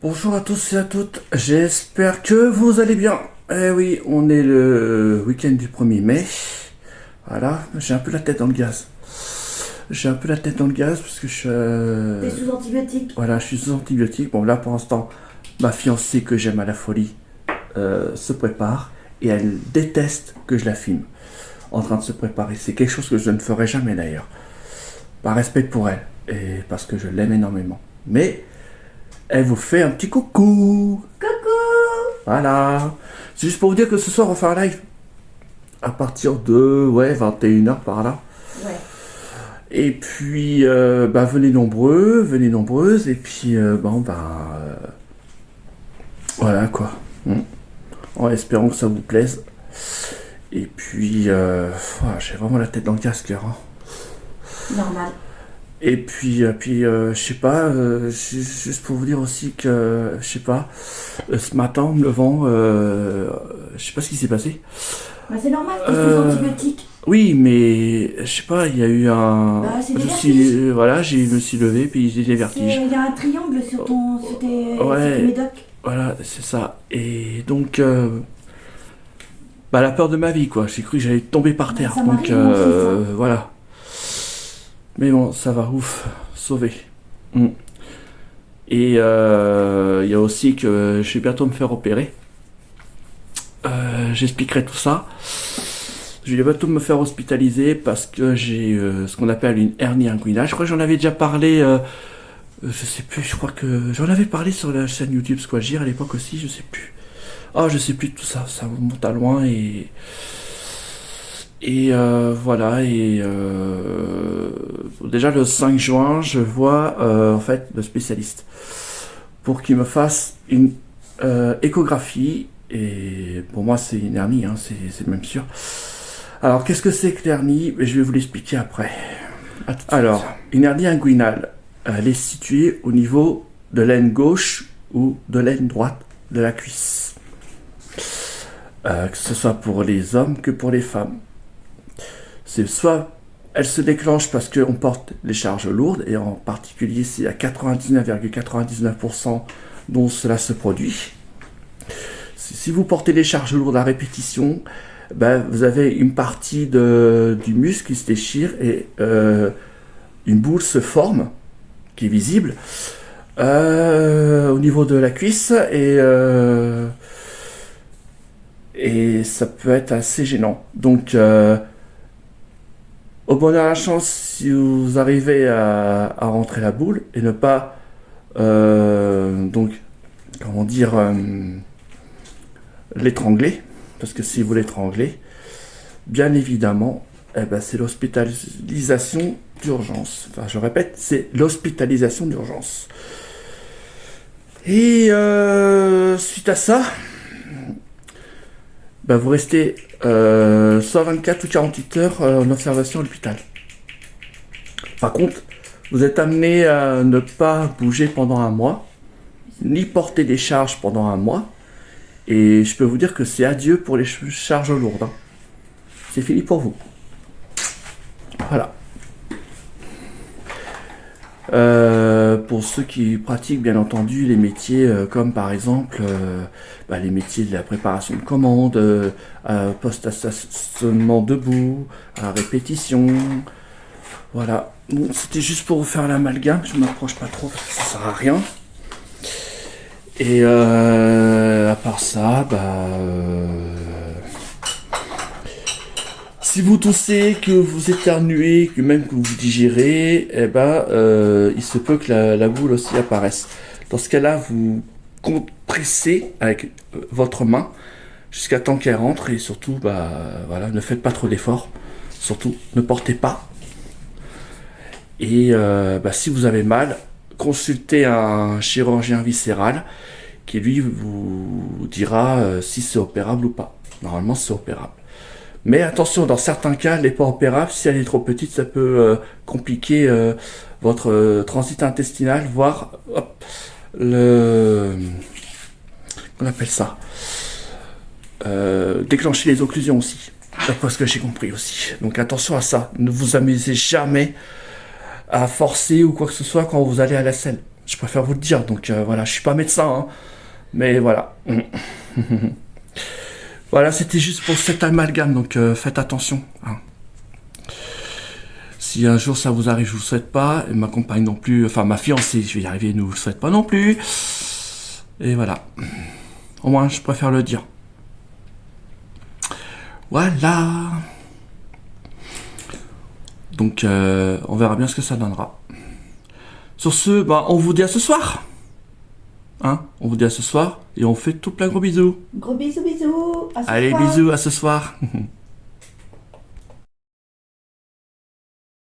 Bonjour à tous et à toutes, j'espère que vous allez bien. Eh oui, on est le week-end du 1er mai. Voilà, j'ai un peu la tête dans le gaz. J'ai un peu la tête dans le gaz parce que T'es sous antibiotiques. Voilà, je suis sous antibiotiques. Bon, là pour l'instant, ma fiancée que j'aime à la folie se prépare et elle déteste que je la filme en train de se préparer. C'est quelque chose que je ne ferai jamais d'ailleurs. Par respect pour elle et parce que je l'aime énormément. Mais elle vous fait un petit coucou. Coucou. Voilà. C'est juste pour vous dire que ce soir on fait un live à partir de 21h par là. Ouais. Et puis venez nombreux, venez nombreuses et puis voilà quoi. En espérant que ça vous plaise. Et puis j'ai vraiment la tête dans le casque. Hein. Normal. Et puis, je sais pas, juste pour vous dire aussi que, je sais pas, ce matin, en me levant, je sais pas ce qui s'est passé. Bah c'est normal, t'es sous antibiotiques. Oui, mais, je sais pas, il y a eu un... Bah, c'est des je vertiges. voilà, je me suis levé, puis j'ai des vertiges. Il y a un triangle sur tes Ouais. médocs. Voilà, c'est ça. Et donc, la peur de ma vie, quoi. J'ai cru que j'allais tomber par terre. Ça Donc, m'arrive, moi aussi, ça. voilà. Mais bon, ça va, ouf, sauvé. Et il y a aussi que je vais bientôt me faire opérer. J'expliquerai tout ça. Je vais bientôt me faire hospitaliser parce que j'ai ce qu'on appelle une hernie inguinale. Je crois que j'en avais déjà parlé, je sais plus, je crois que j'en avais parlé sur la chaîne YouTube Squagir à l'époque aussi, je sais plus. Ah, je sais plus tout ça, ça remonte à loin et voilà, et déjà le 5 juin, je vois en fait le spécialiste pour qu'il me fasse une échographie. Et pour moi, c'est une hernie, hein, c'est même sûr. Alors, qu'est-ce que c'est que l'hernie? Je vais vous l'expliquer après. Alors, une hernie inguinale, elle est située au niveau de l'aine gauche ou de l'aine droite de la cuisse. Que ce soit pour les hommes que pour les femmes. C'est soit elle se déclenche parce qu'on porte les charges lourdes, et en particulier c'est à 99,99% dont cela se produit. Si vous portez les charges lourdes à répétition, vous avez une partie du muscle qui se déchire et une boule se forme, qui est visible, au niveau de la cuisse, et ça peut être assez gênant. Donc, au bonheur à la chance, si vous arrivez à rentrer la boule et ne pas, l'étrangler, parce que si vous l'étranglez, bien évidemment, c'est l'hospitalisation d'urgence. Enfin, je répète, c'est l'hospitalisation d'urgence. Et suite à ça, vous restez soit 24 ou 48 heures en observation à l'hôpital. Par contre, vous êtes amené à ne pas bouger pendant un mois, ni porter des charges pendant un mois. Et je peux vous dire que c'est adieu pour les charges lourdes. Hein. C'est fini pour vous. Voilà. Pour ceux qui pratiquent bien entendu les métiers comme par exemple les métiers de la préparation de commandes, post-stationnement debout, à répétition. Voilà. Bon, c'était juste pour vous faire l'amalgame. Je ne m'approche pas trop parce que ça sert à rien. Et à part ça, si vous toussez, que vous éternuez, que même que vous digérez, il se peut que la boule aussi apparaisse. Dans ce cas-là, vous compressez avec votre main jusqu'à temps qu'elle rentre et surtout, ne faites pas trop d'efforts. Surtout, ne portez pas. Et si vous avez mal, consultez un chirurgien viscéral qui lui vous dira si c'est opérable ou pas. Normalement, c'est opérable. Mais attention, dans certains cas, elle n'est pas opérable. Si elle est trop petite, ça peut compliquer votre transit intestinal, voire on appelle ça déclencher les occlusions aussi. D'après ce que j'ai compris aussi. Donc attention à ça. Ne vous amusez jamais à forcer ou quoi que ce soit quand vous allez à la selle. Je préfère vous le dire. Donc voilà, je suis pas médecin, hein, mais voilà. Voilà, c'était juste pour cet amalgame, donc faites attention. Hein. Si un jour ça vous arrive, je vous le souhaite pas, et ma compagne non plus, enfin ma fiancée, je vais y arriver, ne vous le souhaite pas non plus. Et voilà. Au moins, je préfère le dire. Voilà. Donc, on verra bien ce que ça donnera. Sur ce, bah, on vous dit à ce soir. Hein, on vous dit à ce soir, et on fait tout plein gros bisous. Gros bisous, bisous. À ce Allez, soir. bisous, à ce soir.